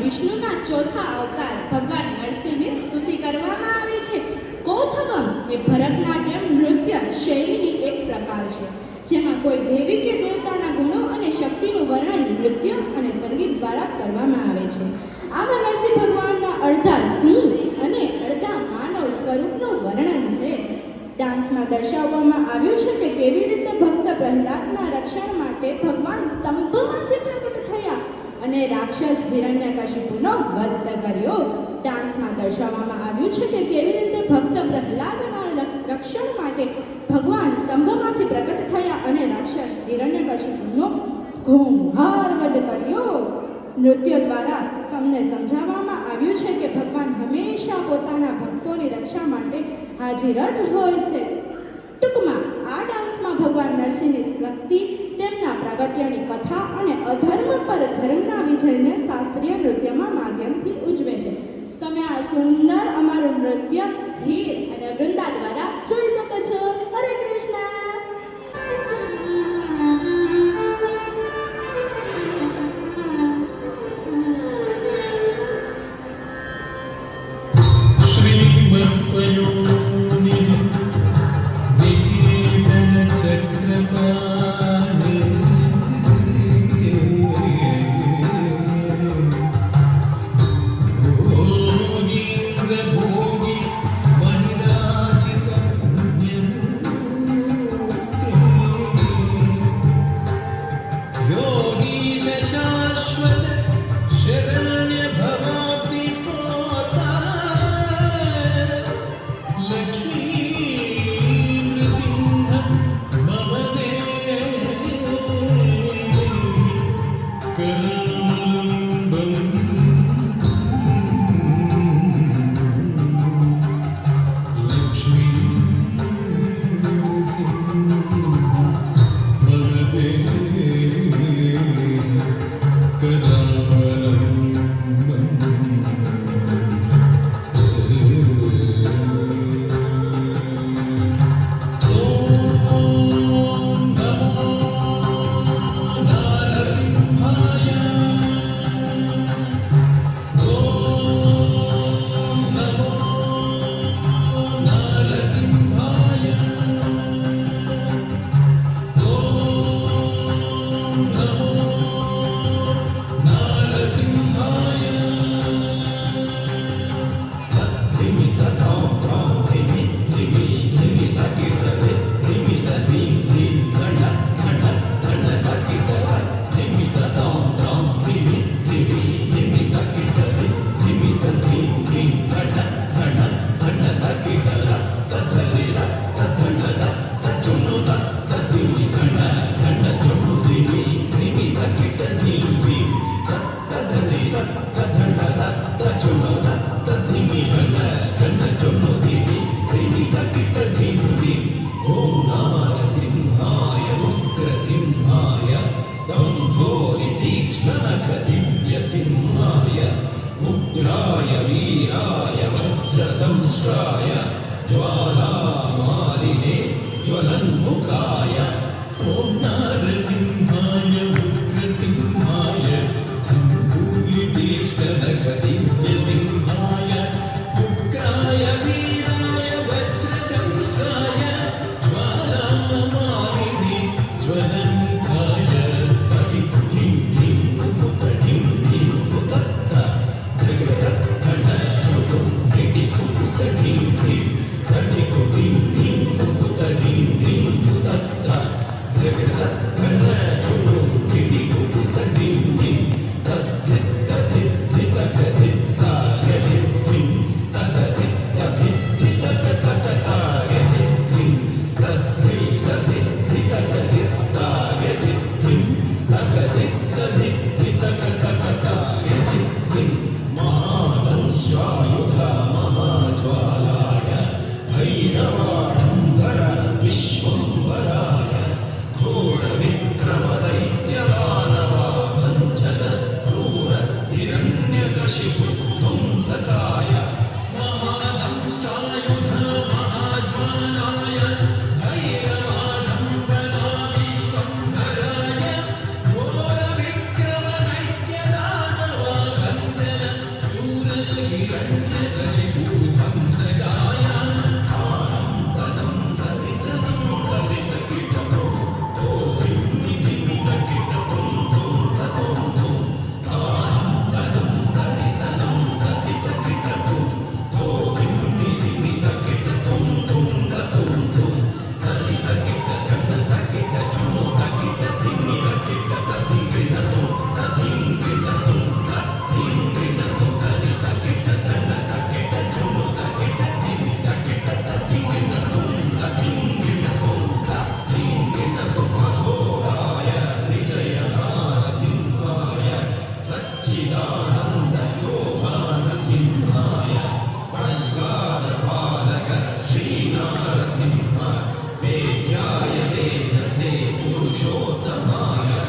વિષ્ણુના ચોથા અવતાર ભગવાન નરસિંહની સ્તુતિ કરવામાં આવી છે. કૌથગમ એ ભરતનાટ્યમ નૃત્ય શૈલીની એક પ્રકાર છે, જેમાં કોઈ દેવી કે દેવતાના ગુણો અને શક્તિનું વર્ણન નૃત્ય અને સંગીત દ્વારા કરવામાં આવે છે. આમાં નરસિંહ ભગવાનના અડધા સિંહ અને અડધા માનવ સ્વરૂપનું વર્ણન છે. ડાન્સમાં દર્શાવવામાં આવ્યું છે કે કેવી રીતે ભક્ત પ્રહલાદના રક્ષણ માટે ભગવાન સ્તંભમાંથી પ્રકટ થયા અને રાક્ષસ હિરણ્યકશિપુનો વધ કર્યો. ડાન્સમાં દર્શાવવામાં આવ્યું છે કે કેવી રીતે ભક્ત પ્રહલાદના રક્ષણ માટે ભગવાન સ્તંભમાંથી પ્રકટ થયા અને રાક્ષસ હિરણ્યકશિપુનો ઘોંઘાર વધ કર્યો. નૃત્ય દ્વારા તમને સમજાવવામાં આવ્યું છે કે ભગવાન હંમેશા પોતાના ભક્તોની રક્ષા માટે હાજર જ હોય છે. ટૂંકમાં આ ડાન્સમાં ભગવાન નરસિંહની શક્તિ, તેમના પ્રાગટ્યની કથા અને અધર્મ પર ધર્મના વિજયને શાસ્ત્રીય નૃત્યમાં માધ્યમથી ઉજવે છે. તમે આ સુંદર અમારું નૃત્ય હીર અને વૃંદા દ્વારા જોઈ શકો છો. હરે કૃષ્ણ. पुरुषोत्तमाय